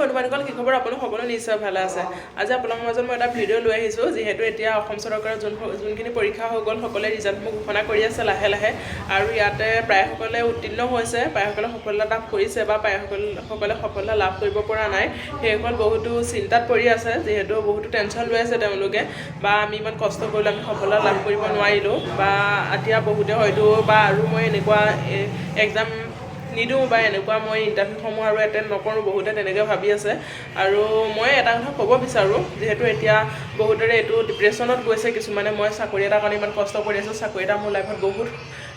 বন্ধু-বান্ধৱসকল কি খবৰ আপোনালোক সকলো নিশ্চয় ভালে আছে আজি আপোনালোকৰ মাজত মই এটা ভিডিঅ' লৈ আহিছোঁ যিহেতু এতিয়া অসম চৰকাৰৰ যোনখিনি পৰীক্ষা হৈ গ'ল সকলে ৰিজাল্টসমূহ ঘোষণা কৰি আছে লাহে লাহে আৰু ইয়াতে প্ৰায়সকলে উত্তীৰ্ণ হৈছে প্ৰায়সকলে সফলতা লাভ কৰিছে বা প্ৰায়সকলে সফলতা লাভ কৰিব পৰা নাই সেইসকল বহুতো চিন্তাত পৰি আছে যিহেতু বহুতো টেনশ্যন লৈ আছে তেওঁলোকে বা আমি ইমান কষ্ট কৰিলোঁ আমি সফলতা লাভ কৰিব নোৱাৰিলোঁ বা এতিয়া বহুতে হয়তো বা আৰু মই এনেকুৱা এক্সাম নিদিওঁ বা এনেকুৱা মই ইণ্টাৰভিউসমূহ আৰু এটেণ্ড নকৰোঁ বহুতে তেনেকৈ ভাবি আছে আৰু মই এটা কথা ক'ব বিচাৰোঁ যিহেতু এতিয়া বহুতৰে এইটো ডিপ্ৰেশ্যনত গৈছে কিছুমানে মই চাকৰি এটাৰ কাৰণে ইমান কষ্ট কৰি আছোঁ চাকৰি এটা মোৰ লাইফত বহুত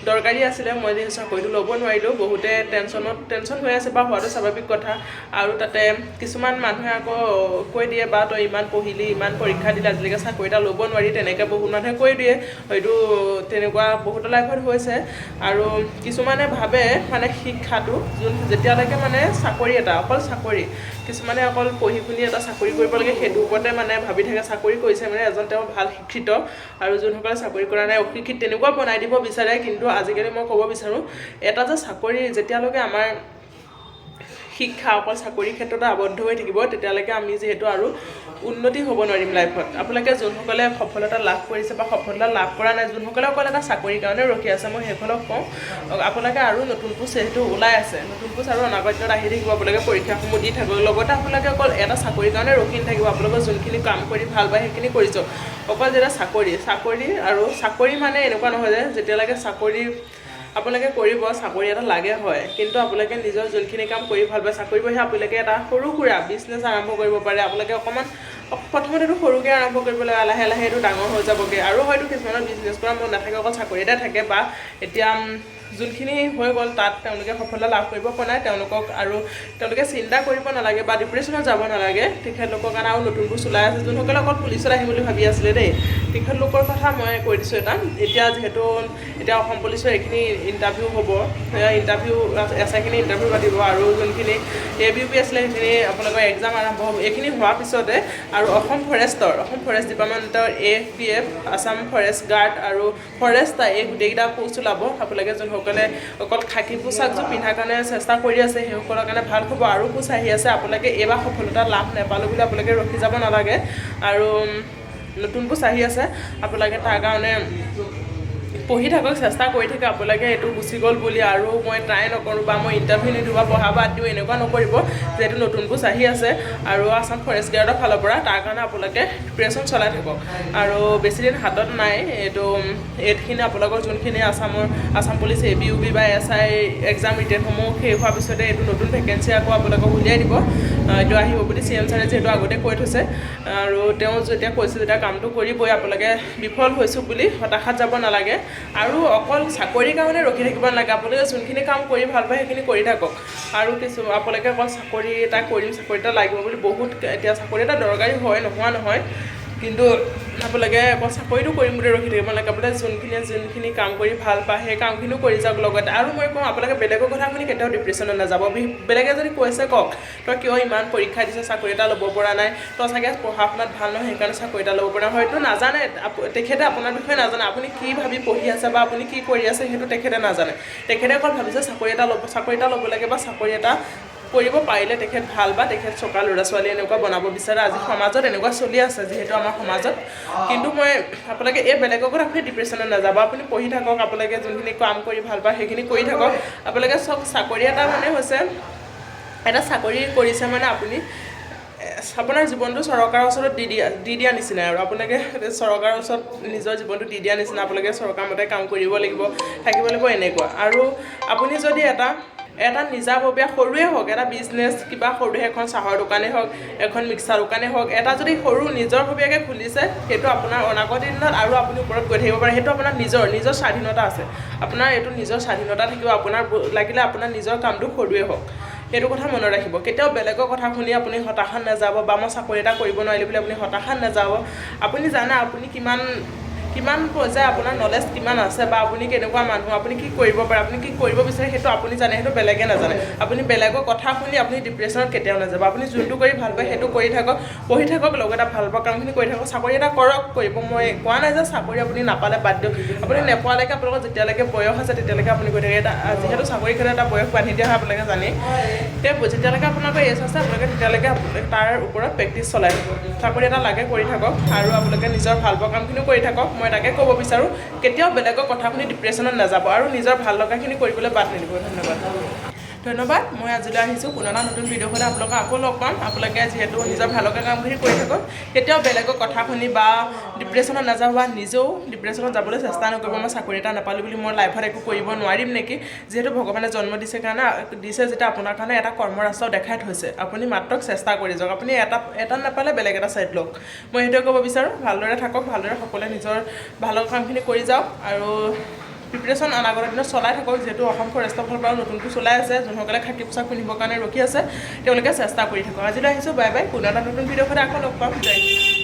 দৰকাৰী আছিলে মই যিহেতু চাকৰিটো ল'ব নোৱাৰিলোঁ বহুতে টেনশ্যন হৈ আছে বা হোৱাটো স্বাভাৱিক কথা আৰু তাতে কিছুমান মানুহে আকৌ কৈ দিয়ে বা তই ইমান পঢ়িলি ইমান পৰীক্ষা দিলে আজিলৈকে চাকৰি এটা ল'ব নোৱাৰি তেনেকৈ বহুত মানুহে কৈ দিয়ে হয়তো তেনেকুৱা বহুতৰ লাইফত হৈছে আৰু কিছুমানে ভাবে মানে শিক্ষাটো যেতিয়ালৈকে মানে চাকৰি এটা অকল চাকৰি কিছুমানে অকল পঢ়ি শুনি এটা চাকৰি কৰিব লাগে সেইটো ওপৰতে মানে ভাবি থাকে চাকৰি কৰিছে মানে এজন তেওঁ ভাল শিক্ষিত আৰু যোনসকলে চাকৰি কৰা নাই অশিক্ষিত তেনেকুৱা বনাই দিব বিচাৰে কিন্তু আজিকালি মই ক'ব বিচাৰোঁ এটা যে চাকৰি যেতিয়ালৈকে আমাৰ শিক্ষা অকল চাকৰিৰ ক্ষেত্ৰতে আবদ্ধ হৈ থাকিব তেতিয়ালৈকে আমি যিহেতু আৰু উন্নতি হ'ব নোৱাৰিম লাইফত আপোনালোকে যোনসকলে সফলতা লাভ কৰিছে বা সফলতা লাভ কৰা নাই যোনসকলে অকল এটা চাকৰিৰ কাৰণে ৰখি আছে মই সেইসকলক কওঁ আপোনালোকে আৰু নতুন পোষ্ট যিহেতু ওলাই আছে নতুন পোষ্ট আৰু অনাগত্যত আহি থাকিব আপোনালোকে পৰীক্ষাসমূহ দি থাকিব লগতে আপোনালোকে অকল এটা চাকৰিৰ কাৰণে ৰখি নাথাকিব আপোনালোকৰ যোনখিনি কাম কৰি ভাল পায় সেইখিনি কৰিছোঁ অকল যেতিয়া চাকৰি আৰু চাকৰি মানে এনেকুৱা নহয় যে যেতিয়ালৈকে চাকৰি আপোনালোকে কৰিব চাকৰি এটা লাগে হয় কিন্তু আপোনালোকে নিজৰ যোনখিনি কাম কৰি ভাল পায় চাকৰি বহি আপোনালোকে এটা সৰু সুৰা বিজনেছ আৰম্ভ কৰিব পাৰে আপোনালোকে অকণমান প্ৰথমতেতো সৰুকৈ আৰম্ভ কৰিব লাগে লাহে লাহে এইটো ডাঙৰ হৈ যাবগৈ আৰু হয়তো কিছুমানৰ বিজনেছ কৰা মন নাথাকে অকল চাকৰি এটা থাকে বা এতিয়া যোনখিনি হৈ গ'ল তাত তেওঁলোকে সফলতা লাভ কৰিব পৰা নাই তেওঁলোকে চিন্তা কৰিব নালাগে বা ডিপ্ৰেশ্যনত যাব নালাগে তেখেতলোকৰ কাৰণে আৰু নতুনবোৰ চলাই আছে যোনসকলে অকল পুলিচত আহিম বুলি ভাবি আছিলে দেই তেখেতলোকৰ কথা মই কৈ দিছোঁ এটা এতিয়া যিহেতু এতিয়া অসম পুলিচৰ এইখিনি ইণ্টাৰভিউ হ'ব ইণ্টাৰভিউ এছআইখিনি ইণ্টাৰভিউ পাতিব আৰু যোনখিনি ABUP আছিলে সেইখিনি আপোনালোকৰ এক্সাম আৰম্ভ হ'ব এইখিনি হোৱাৰ পিছতে আৰু অসম ফৰেষ্ট ডিপাৰ্টমেণ্টৰ AFPF আছাম ফৰেষ্ট গাৰ্ড আৰু ফৰেষ্টাৰ এই গোটেইকেইটা পোষ্ট ওলাব আপোনালোকে যোনসকলে অকল খাকী পোচাকযোৰ পিন্ধাৰ কাৰণে চেষ্টা কৰি আছে সেইসকলৰ কাৰণে ভাল হ'ব আৰু পোষ্ট আহি আছে আপোনালোকে এইবাৰ সফলতা লাভ নাপালোঁ বুলি আপোনালোকে ৰখি যাব নালাগে আৰু নতুন পোষ্ট আহি আছে আপোনালোকে তাৰ কাৰণে পঢ়ি থাকক চেষ্টা কৰি থাকে আপোনালোকে এইটো গুচি গ'ল বুলি আৰু মই ট্ৰাই নকৰোঁ বা মই ইণ্টাৰভিউ নিদিওঁ বা পঢ়া বাদ দিওঁ এনেকুৱা নকৰিব যিহেতু নতুন পোষ্ট আহি আছে আৰু আছাম ফৰেষ্ট গাৰ্ডৰ ফালৰ পৰা তাৰ কাৰণে আপোনালোকে প্ৰিপাৰেশ্যন চলাই থাকক আৰু বেছিদিন হাতত নাই এইখিনি আপোনালোকৰ যোনখিনি আছাম পুলিচ ABUP বা SI এক্সাম ৰিটেনসমূহ শেষ হোৱাৰ পিছতে এইটো নতুন ভেকেঞ্চি আকৌ আপোনালোকক উলিয়াই দিব এইটো আহিব বুলি CM ছাৰে যিহেতু আগতে কৈ থৈছে আৰু তেওঁ যেতিয়া কৈছে যেতিয়া কামটো কৰিবই আপোনালোকে বিফল হৈছোঁ বুলি হতাশাত যাব নালাগে আৰু অকল চাকৰিৰ কাৰণে ৰখি থাকিব নালাগে আপোনালোকে যোনখিনি কাম কৰি ভাল পায় সেইখিনি কৰি থাকক আৰু আপোনালোকে অকল চাকৰি এটা লাগিব বুলি বহুত এতিয়া চাকৰি এটা দৰকাৰী হয় নোহোৱা নহয় কিন্তু আপোনালোকে অকল চাকৰিটো কৰিম বুলি ৰখি থাকিব নালাগে আপোনালোকে যোনখিনি কাম কৰি ভাল পায় সেই কামখিনিও কৰি যাওক লগতে আৰু মই কওঁ আপোনালোকে বেলেগৰ কথা শুনি কেতিয়াও ডিপ্ৰেশ্যনত নাযাব বেলেগে যদি কৈছে কওক তই কিয় ইমান পৰীক্ষা দিছে চাকৰি এটা ল'ব পৰা নাই তই চাগে পঢ়া শুনাত ভাল নহয় সেইকাৰণে চাকৰি এটা ল'ব পৰা নাই হয়তো নাজানে তেখেতে আপোনাৰ বিষয়ে নাজানে আপুনি কি ভাবি পঢ়ি আছে বা আপুনি কি কৰি আছে সেইটো তেখেতে নাজানে তেখেতে অকল ভাবিছে চাকৰি এটা ল'ব লাগে বা চাকৰি এটা কৰিব পাৰিলে তেখেত ভাল বা তেখেত চোকা ল'ৰা ছোৱালী এনেকুৱা বনাব বিচাৰে আজি সমাজত এনেকুৱা চলি আছে যিহেতু আমাৰ সমাজত কিন্তু মই আপোনালোকে এই বেলেগৰ কথা আপুনি ডিপ্ৰেশ্যনত নাযাব আপুনি পঢ়ি থাকক আপোনালোকে যোনখিনি কাম কৰি ভাল পায় সেইখিনি কৰি থাকক আপোনালোকে চব চাকৰি এটা মানে হৈছে এটা চাকৰি কৰিছে মানে আপুনি আপোনাৰ জীৱনটো চৰকাৰৰ ওচৰত দি দিয়া নিচিনা আৰু আপোনালোকে চৰকাৰৰ ওচৰত নিজৰ জীৱনটো দি দিয়া নিচিনা আপোনালোকে চৰকাৰ মতে কাম কৰিব লাগিব থাকিব লাগিব এনেকুৱা আৰু আপুনি যদি এটা নিজাববীয়া সৰুৱে হওক এটা বিজনেছ কিবা সৰুৱে এখন চাহৰ দোকানেই হওক এখন মিক্সাৰ দোকানেই হওক এটা যদি সৰু নিজৰববীয়াকৈ খুলিছে সেইটো আপোনাৰ অনাগত দিনত আৰু আপুনি ওপৰত গৈ থাকিব পাৰে সেইটো আপোনাৰ নিজৰ স্বাধীনতা আছে আপোনাৰ এইটো নিজৰ স্বাধীনতা থাকিব আপোনাৰ লাগিলে আপোনাৰ নিজৰ কামটো সৰুৱে হওক সেইটো কথা মনত ৰাখিব কেতিয়াও বেলেগৰ কথা শুনি আপুনি হতাশাত নাযাব বা মই চাকৰি এটা কৰিব নোৱাৰিলোঁ বুলি আপুনি হতাশাত নাযাব আপুনি জানে আপুনি কিমান পৰ্যায় আপোনাৰ নলেজ কিমান আছে বা আপুনি কেনেকুৱা মানুহ আপুনি কি কৰিব পাৰে আপুনি কি কৰিব বিচাৰে সেইটো আপুনি জানে সেইটো বেলেগে নাজানে আপুনি বেলেগৰ কথা শুনি আপুনি ডিপ্ৰেশ্যনত কেতিয়াও নাযাব আপুনি যোনটো কৰি ভাল পায় সেইটো কৰি থাকক পঢ়ি থাকক লগতে ভাল পোৱা কামখিনি কৰি থাকক চাকৰি এটা কৰক কৰিব মই কোৱা নাই যে চাকৰি আপুনি নাপালে বাদ দিয়ক আপুনি নেপোৱালৈকে আপোনালোকৰ যেতিয়ালৈকে বয়স আছে তেতিয়ালৈকে আপুনি কৰি থাকে এটা যিহেতু চাকৰি ক্ষেত্ৰত এটা বয়স বান্ধি দিয়া হয় আপোনালোকে জানে যেতিয়ালৈকে আপোনালোকৰ এজ আছে আপোনালোকে তেতিয়ালৈকে তাৰ ওপৰত প্ৰেক্টিছ চলাই থাকক চাকৰি এটা লাগে কৰি থাকক আৰু আপোনালোকে নিজৰ ভাল পোৱা কামখিনিও কৰি থাকক মই তাকে ক'ব বিচাৰোঁ কেতিয়াও বেলেগৰ কথা শুনি ডিপ্ৰেশ্যনত নাযাব আৰু নিজৰ ভাল লগাখিনি কৰিবলৈ বাদ নিদিব ধন্যবাদ মই আজিলৈ আহিছোঁ পুনৰ এটা নতুন ভিডিঅ' হ'লে আপোনালোকক আকৌ লগ পাম আপোনালোকে যিহেতু নিজৰ ভাল লগা কামখিনি কৰি থাকক কেতিয়াও বেলেগৰ কথা শুনি বা ডিপ্ৰেশ্যনত নাযাব বা নিজেও ডিপ্ৰেশ্যনত যাবলৈ চেষ্টা নকৰিব মই চাকৰি এটা নাপালোঁ বুলি মই লাইফত একো কৰিব নোৱাৰিম নেকি যিহেতু ভগৱানে জন্ম দিছে কাৰণে দিছে যেতিয়া আপোনাৰ কাৰণে এটা কৰ্ম ৰাস্তাও দেখাই থৈছে আপুনি মাত্ৰ চেষ্টা কৰি যাওক আপুনি এটা নাপালে বেলেগ এটা চাইড লওক মই সেইটোৱে ক'ব বিচাৰোঁ ভালদৰে থাকক ভালদৰে সকলোৱে নিজৰ ভালৰ কামখিনি কৰি যাওক আৰু প্ৰিপেৰেশ্যন অনাগত দিনত চলাই থাকক যিহেতু অসম ফৰেষ্টৰ ফালৰ পৰা নতুনকৈ চলাই আছে যোনসকলে খাকী পোছাক পিন্ধিবৰ কাৰণে ৰখি আছে তেওঁলোকে চেষ্টা কৰি থাকক আজিলৈ আহিছোঁ বাই বাই পুনৰ এটা নতুন ভিডিঅ' সদায় আকৌ লগ পাম জয় হিন্দ